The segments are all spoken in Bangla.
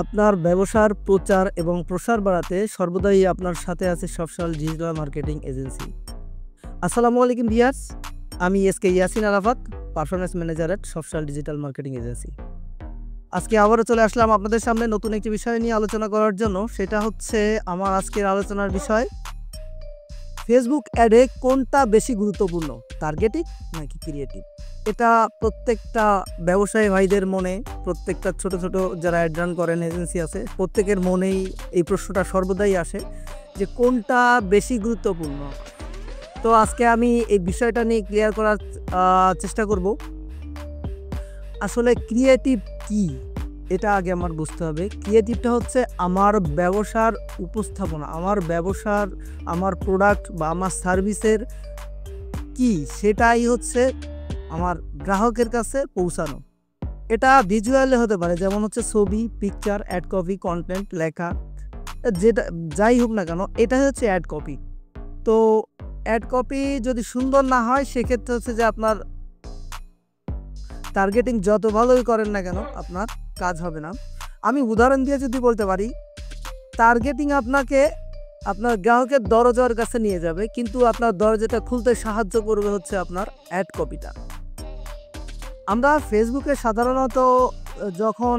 আপনার ব্যবসার প্রচার এবং প্রসার বাড়াতে সর্বদাই আপনার সাথে আছে সফটওয়্যার ডিজিটাল মার্কেটিং এজেন্সি। আসসালামু আলাইকুম ভিউয়ার্স, আমি SK Yasin Arafat, performance manager at software digital marketing agency. আজকে আবারও চলে আসলাম আপনাদের সামনে নতুন একটি বিষয় নিয়ে আলোচনা করার জন্য। সেটা হচ্ছে আমার আজকের আলোচনার বিষয়, ফেসবুক অ্যাডে কোনটা বেশি গুরুত্বপূর্ণ, টার্গেটিং নাকি ক্রিয়েটিভ? এটা প্রত্যেকটা ব্যবসায়ী ভাইদের মনে, প্রত্যেকটা ছোট ছোট যারা অ্যাড রান করেন এজেন্সি আছে, প্রত্যেকের মনেই এই প্রশ্নটা সর্বদাই আসে যে কোনটা বেশি গুরুত্বপূর্ণ। তো আজকে আমি এই বিষয়টা নিয়ে ক্লিয়ার করার চেষ্টা করব। আসলে ক্রিয়েটিভ কি, এটা আগে আমার বুঝতে হবে। ক্রিয়েটিভটা হচ্ছে আমার ব্যবসার উপস্থাপনা, আমার ব্যবসার, আমার প্রোডাক্ট বা আমার সার্ভিসের কি, সেটাই হচ্ছে আমার গ্রাহকের কাছে পৌঁছানো। এটা ভিজুয়ালে হতে পারে, যেমন হচ্ছে ছবি, পিকচার, অ্যাড কপি, কন্টেন্ট, লেখা, যেটা যাই হোক না কেন, এটা হচ্ছে অ্যাড কপি। তো অ্যাড কপি যদি সুন্দর না হয়, সেক্ষেত্রে হচ্ছে যে আপনার টার্গেটিং যত ভালোই করেন না কেন, আপনার কাজ হবে না। আমি উদাহরণ দিয়ে যদি বলতে পারি, টার্গেটিং আপনাকে আপনার গ্রাহকের দরজার কাছে নিয়ে যাবে, কিন্তু আপনার দরজাটা খুলতে সাহায্য করবে হচ্ছে আপনার অ্যাড কপিটা। আমরা ফেসবুকে সাধারণত যখন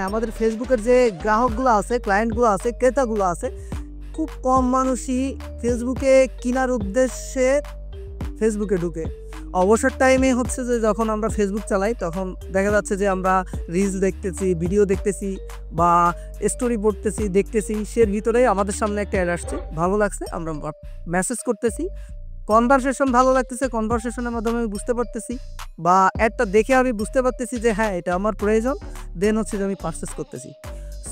আমাদের ফেসবুকের যে গ্রাহকগুলো আছে, ক্লায়েন্টগুলো আছে, ক্রেতাগুলো আছে, খুব কম মানুষই ফেসবুকে কেনার উদ্দেশ্যে ফেসবুকে ঢুকে। অবসর টাইমে হচ্ছে যে যখন আমরা ফেসবুক চালাই, তখন দেখা যাচ্ছে যে আমরা রিলস দেখতেছি, ভিডিও দেখতেছি বা স্টোরি পড়তেছি, দেখতেছি, সের ভিতরেই আমাদের সামনে একটা অ্যাড আসছে, ভালো লাগছে, আমরা মেসেজ করতেছি, কনভারসেশন ভালো লাগতেছে, কনভারসেশনের মাধ্যমে আমি বুঝতে পারতেছি বা অ্যাডটা দেখে আমি বুঝতে পারতেছি যে হ্যাঁ, এটা আমার প্রয়োজন, দেন হচ্ছে যে আমি পারচেস করতেছি।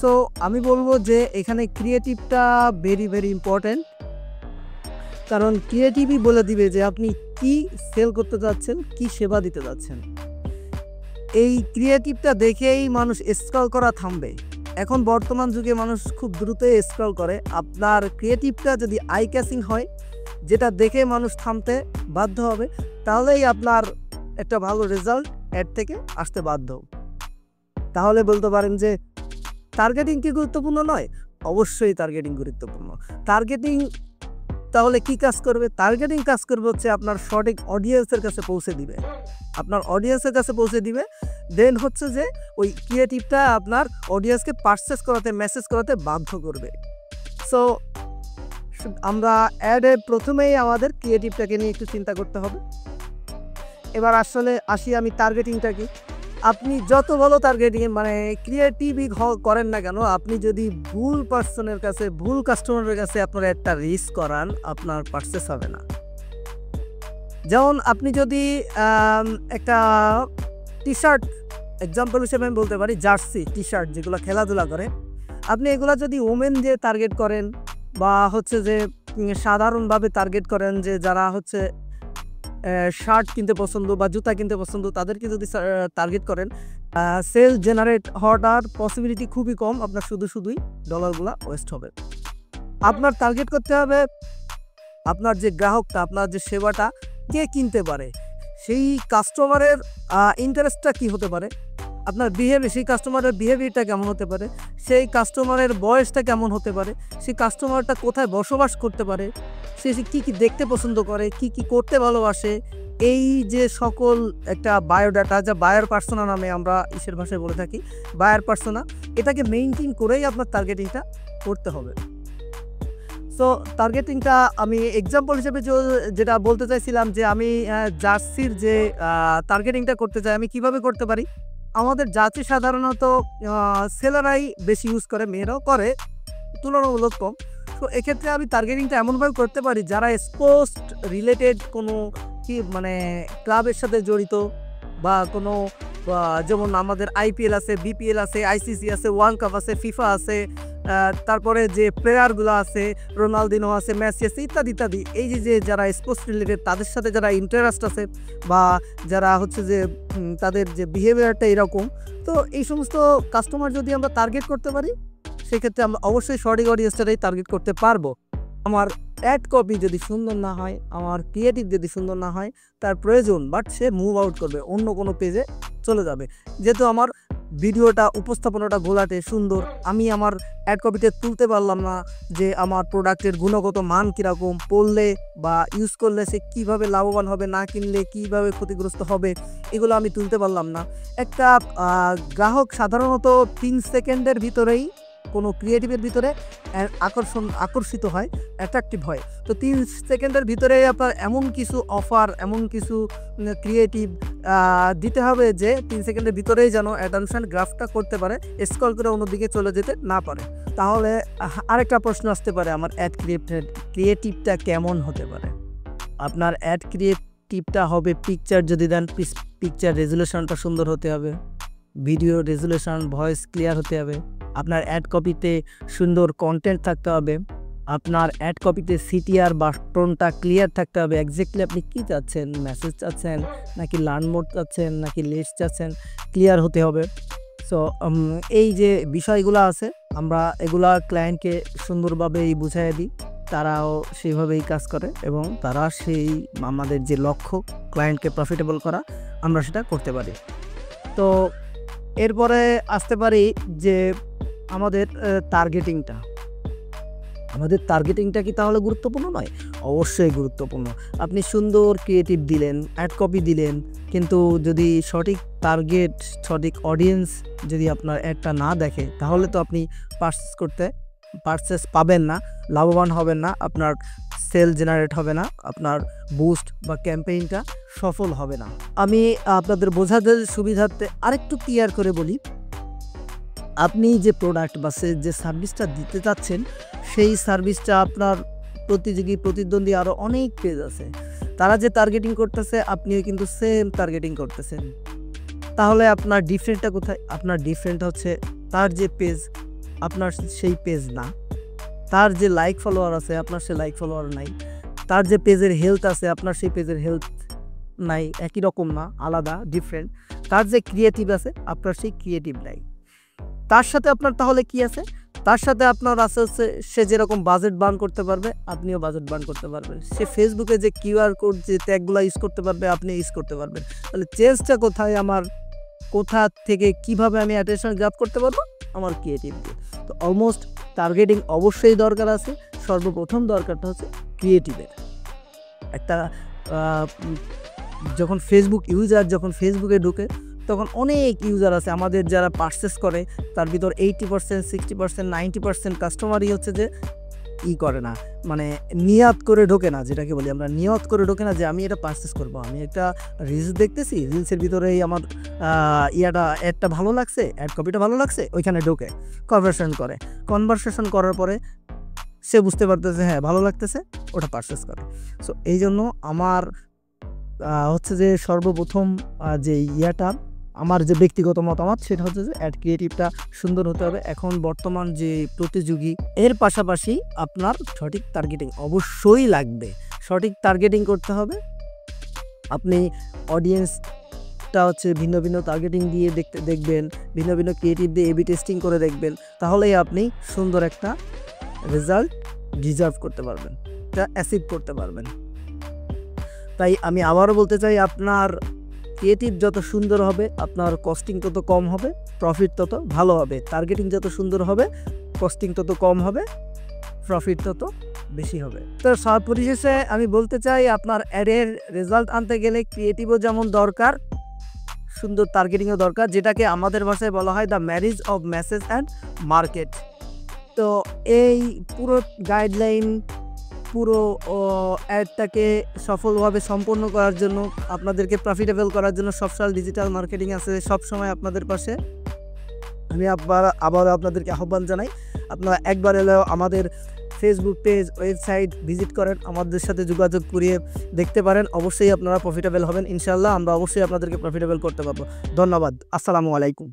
সো আমি বলবো যে এখানে ক্রিয়েটিভটা ভেরি ভেরি ইম্পর্ট্যান্ট, কারণ ক্রিয়েটিভই বলে দিবে যে আপনি কি সেল করতে যাচ্ছেন, কি সেবা দিতে যাচ্ছেন। এই ক্রিয়েটিভটা দেখেই মানুষ স্ক্রল করা থামবে। এখন বর্তমান যুগে মানুষ খুব দ্রুত স্ক্রল করে। আপনার ক্রিয়েটিভটা যদি আই ক্যাচিং হয়, যেটা দেখে মানুষ থামতে বাধ্য হবে, তাহলেই আপনার একটা ভালো রেজাল্ট অ্যাড থেকে আসতে বাধ্য। তাহলে বলতে পারেন যে টার্গেটিং কি গুরুত্বপূর্ণ নয়? অবশ্যই টার্গেটিং গুরুত্বপূর্ণ। টার্গেটিং তাহলে কি কাজ করবে? টার্গেটিং কাজ করবে হচ্ছে আপনার সঠিক অডিয়েন্সের কাছে পৌঁছে দিবে, আপনার অডিয়েন্সের কাছে পৌঁছে দিবে। দেন হচ্ছে যে ওই ক্রিয়েটিভটা আপনার অডিয়েন্সকে পারচেস করাতে, মেসেজ করাতে বাধ্য করবে। সো আমরা অ্যাডে প্রথমেই আমাদের ক্রিয়েটিভটাকে নিয়ে একটু চিন্তা করতে হবে। এবার আসলে আসি আমি টার্গেটিংটা কি। আপনি যত ভালো টার্গেটিং ক্রিয়েটিভই করেন না কেন, আপনি যদি ভুল পার্সনের কাছে, ভুল কাস্টমারের কাছে আপনার একটা রিচ করান, আপনার পারচেস হবে না। যেমন আপনি যদি একটা টি শার্ট, এক্সাম্পল হিসেবে আমি বলতে পারি, জার্সি টি শার্ট যেগুলো খেলাধুলা করে, আপনি এগুলো যদি ওমেন দিয়ে টার্গেট করেন বা হচ্ছে যে সাধারণভাবে টার্গেট করেন, যে যারা হচ্ছে শার্ট কিনতে পছন্দ বা জুতা কিনতে পছন্দ, তাদেরকে যদি টার্গেট করেন, সেল জেনারেট হওয়ার পসিবিলিটি খুবই কম। আপনার শুধুই ডলারগুলো ওয়েস্ট হবে। আপনার টার্গেট করতে হবে আপনার যে গ্রাহকটা, আপনার যে সেবাটা কে কিনতে পারে, সেই কাস্টমারের ইন্টারেস্টটা কি হতে পারে, আপনার বিহেভিয়ার, সেই কাস্টমারের বিহেভিয়ারটা কেমন হতে পারে, সেই কাস্টমারের বয়সটা কেমন হতে পারে, সেই কাস্টমারটা কোথায় বসবাস করতে পারে, সে কী কী দেখতে পছন্দ করে, কি কি করতে ভালোবাসে, এই যে সকল একটা বায়োডাটা, যা বায়ার পার্সোনা নামে আমরা ইসের ভাষায় বলে থাকি, বায়ার পার্সোনা, এটাকে মেইনটেইন করেই আপনার টার্গেটিংটা করতে হবে। সো টার্গেটিংটা আমি এক্সাম্পল হিসেবে যেটা বলতে চাইছিলাম, যে আমি জার্সির যে টার্গেটিংটা করতে চাই, আমি কিভাবে করতে পারি। আমাদের জার্সি সাধারণত ছেলেরাই বেশি ইউজ করে, মেয়েরাও করে, তুলনামূলক কম। তো এক্ষেত্রে আমি টার্গেটিংটা এমনভাবে করতে পারি, যারা স্পোর্টস রিলেটেড কোনো ক্লাবের সাথে জড়িত, বা কোনো যেমন আমাদের IPL আছে, BPL আছে, ICC আছে, ওয়ার্ল্ড কাপ আছে, ফিফা আছে, তারপরে যে প্লেয়ারগুলো আছে, রোনালদিনো আছে, মেসি আছে, ইত্যাদি ইত্যাদি। এই যে যারা স্পোর্টস রিলেটেড, তাদের সাথে যারা ইন্টারেস্ট আছে, বা যারা হচ্ছে যে তাদের যে বিহেভিয়ারটা এরকম, তো এই সমস্ত কাস্টমার যদি আমরা টার্গেট করতে পারি, সেক্ষেত্রে আমরা অবশ্যই সঠিক অডিয়েন্সটাই টার্গেট করতে পারবো। আমার অ্যাড কপি যদি সুন্দর না হয়, আমার ক্রিয়েটিভ যদি সুন্দর না হয়, তার প্রয়োজন, বাট সে মুভ আউট করবে, অন্য কোনো পেজে চলে যাবে। যেহেতু আমার ভিডিওটা উপস্থাপনাটা ঘোলাটে সুন্দর, আমি আমার অ্যাড কপিতে তুলতে পারলাম না যে আমার প্রোডাক্টের গুণগত মান কীরকম, পড়লে বা ইউজ করলে সে কীভাবে লাভবান হবে, না কিনলে কীভাবে ক্ষতিগ্রস্ত হবে, এগুলো আমি তুলতে পারলাম না। একটা গ্রাহক সাধারণত 3 সেকেন্ডের ভিতরেই কোনো ক্রিয়েটিভের ভিতরে আকর্ষিত হয়, অ্যাট্রাকটিভ হয়। তো 3 সেকেন্ডের ভিতরে আপনার এমন কিছু অফার, এমন কিছু ক্রিয়েটিভ দিতে হবে যে 3 সেকেন্ডের ভিতরেই যেন অ্যাটেনশন গ্রাফটা করতে পারে, স্ক্রল করে অন্যদিকে চলে যেতে না পারে। তাহলে আরেকটা প্রশ্ন আসতে পারে, আমার অ্যাড ক্রিয়েটিভটা কেমন হতে পারে? আপনার অ্যাড ক্রিয়েটিভটা হবে পিকচার যদি দেন, পিকচার রেজুলেশনটা সুন্দর হতে হবে, ভিডিও রেজুলেশন, ভয়েস ক্লিয়ার হতে হবে, আপনার অ্যাড কপিতে সুন্দর কন্টেন্ট থাকতে হবে, আপনার অ্যাড কপিতে সিটিআর বা টোনটা ক্লিয়ার থাকতে হবে, এক্স্যাক্টলি আপনি কী চাচ্ছেন, মেসেজ চাচ্ছেন নাকি লার্ন মোড চাচ্ছেন নাকি লিস্ট চাচ্ছেন, ক্লিয়ার হতে হবে। সো এই যে বিষয়গুলো আছে, আমরা এগুলা ক্লায়েন্টকে সুন্দরভাবেই বুঝাই দিই, তারাও সেইভাবেই কাজ করে এবং তারা সেই আমাদের যে লক্ষ্য ক্লায়েন্টকে প্রফিটেবল করা, আমরা সেটা করতে পারি। তো এরপরে আসতে পারি যে আমাদের টার্গেটিংটা কি তাহলে গুরুত্বপূর্ণ নয়? অবশ্যই গুরুত্বপূর্ণ। আপনি সুন্দর ক্রিয়েটিভ দিলেন, অ্যাড কপি দিলেন, কিন্তু যদি সঠিক টার্গেট, সঠিক অডিয়েন্স যদি আপনার অ্যাডটা না দেখে, তাহলে তো আপনি পারচেস পাবেন না, লাভবান হবেন না, আপনার সেল জেনারেট হবে না, আপনার বুস্ট বা ক্যাম্পেইনটা সফল হবে না। আমি আপনাদের বোঝাতে সুবিধার্থে আরেকটু ক্লিয়ার করে বলি, আপনি যে প্রোডাক্ট বা যে সার্ভিসটা দিতে চাচ্ছেন, সেই সার্ভিসটা আপনার প্রতিদ্বন্দ্বী আরও অনেক পেজ আছে, তারা যে টার্গেটিং করতেছে আপনিও কিন্তু সেম টার্গেটিং করতেছেন। তাহলে আপনার ডিফারেন্টটা কোথায়? আপনার ডিফারেন্ট হচ্ছে তার যে পেজ, আপনার সেই পেজ না, তার যে লাইক ফলোয়ার আছে আপনার সে লাইক ফলোয়ার নাই, তার যে পেজের হেলথ আছে আপনার সেই পেজের হেলথ নাই, একই রকম না, আলাদা, ডিফারেন্ট। তার যে ক্রিয়েটিভ আছে আপনার সেই ক্রিয়েটিভ নাই। তার সাথে আপনার তাহলে কি আছে? তার সাথে আপনার আছে হচ্ছে সে যেরকম বাজেট বার্ন করতে পারবে আপনিও বাজেট বার্ন করতে পারবেন, সে ফেসবুকে যে কিউআর কোড যে ট্যাগগুলো ইউজ করতে পারবে আপনি ইউজ করতে পারবেন। তাহলে চেঞ্জটা কোথায় আমার? কোথা থেকে কিভাবে আমি অ্যাটেনশন গ্র্যাব করতে পারবো? আমার ক্রিয়েটিভ দিয়ে। তো অলমোস্ট টার্গেটিং অবশ্যই দরকার আছে, সর্বপ্রথম দরকারটা হচ্ছে ক্রিয়েটিভের। একটা যখন যখন ফেসবুকে ঢুকে তখন অনেক ইউজার আছে আমাদের যারা পারচেস করে, তার ভিতর 80%, 60%, 90% কাস্টমারই হচ্ছে যে করে না, মানে নিয়ত করে ঢোকে না, যেটাকে বলি আমরা নিয়ত করে ঢোকে না যে আমি এটা পারচেস করবো। আমি একটা রিলস দেখতেছি, রিলসের ভিতরেই আমার অ্যাডটা ভালো লাগছে, অ্যাড কপিটা ভালো লাগছে, ওইখানে ঢোকে কনভারসেশন করার পরে সে বুঝতে পারতেছে হ্যাঁ ভালো লাগতেছে, ওটা পারচেস করে। সো এই জন্য আমার হচ্ছে যে সর্বপ্রথম যে আমার যে ব্যক্তিগত মতামত সেটা হচ্ছে যে অ্যাড ক্রিয়েটিভটা সুন্দর হতে হবে। এখন বর্তমান যে প্রতিযোগী, এর পাশাপাশি আপনার সঠিক টার্গেটিং অবশ্যই লাগবে, সঠিক টার্গেটিং করতে হবে। আপনি অডিয়েন্সটা হচ্ছে ভিন্ন ভিন্ন টার্গেটিং দিয়ে দেখবেন, ভিন্ন ভিন্ন ক্রিয়েটিভ দিয়ে এবি টেস্টিং করে দেখবেন, তাহলেই আপনি সুন্দর একটা রেজাল্ট ডিজার্ভ করতে পারবেন, এটা অ্যাচিভ করতে পারবেন। তাই আমি আবারও বলতে চাই, আপনার ক্রিয়েটিভ যত সুন্দর হবে আপনার কস্টিং তত কম হবে, প্রফিট তত ভালো হবে। টার্গেটিং যত সুন্দর হবে কস্টিং তত কম হবে, প্রফিট তত বেশি হবে। তো সব পরিশেষে আমি বলতে চাই, আপনার অ্যাডের রেজাল্ট আনতে গেলে ক্রিয়েটিভও যেমন দরকার, সুন্দর টার্গেটিংও দরকার, যেটাকে আমাদের ভাষায় বলা হয় the marriage of message and market. তো এই পুরো গাইডলাইন, পুরো অ্যাডটাকে সফলভাবে সম্পন্ন করার জন্য, আপনাদেরকে প্রফিটেবল করার জন্য সফল ডিজিটাল মার্কেটিং আছে সবসময় আপনাদের পাশে। আমি আবার আপনাদেরকে আহ্বান জানাই, আপনারা একবার এলেও আমাদের ফেসবুক পেজ, ওয়েবসাইট ভিজিট করেন, আমাদের সাথে যোগাযোগ করিয়ে দেখতে পারেন। অবশ্যই আপনারা প্রফিটেবল হবেন ইনশাল্লাহ, আমরা অবশ্যই আপনাদেরকে প্রফিটেবল করতে পারবো। ধন্যবাদ, আসসালামু আলাইকুম।